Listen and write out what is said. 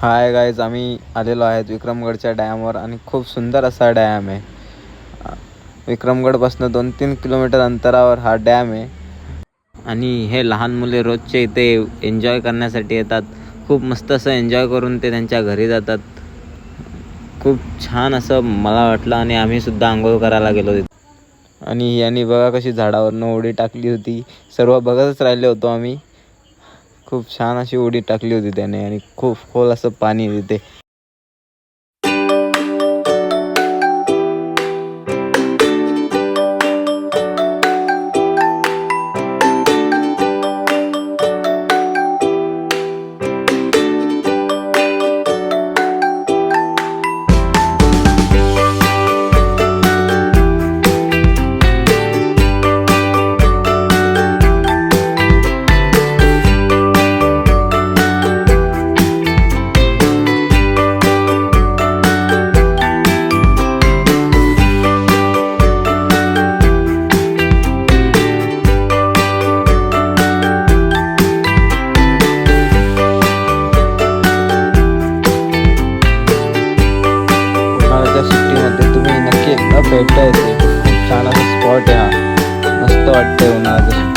Hi guys, आम्ही आलेलो आहेत विक्रमगडच्या डॅमवर आणि खूप सुंदर असा डॅम आहे. विक्रमगडपासून 2-3 किलोमीटर अंतरावर हा डॅम आहे. आणि हे लहान मुले रोजचे इथे एन्जॉय करण्यासाठी येतात. खूप मस्त असं एन्जॉय करून ते त्यांच्या घरी जातात. खूप छान असं मला वाटलं आणि आम्हीसुद्धा आंघोळ करायला गेलो तिथे. आणि यांनी बघा कशी झाडावरनं उडी टाकली होती. सर्व बघतच राहिले होतो आम्ही. खूप छान अशी उडी टाकली होती त्याने आणि खूप खोल असं पाणी तिथे. सुट्टीमध्ये तुम्ही नक्की एकदा भेटता येते. खूप छान असा स्पॉट आहे हा. मस्त वाटतंय उन्हाळ्याच्या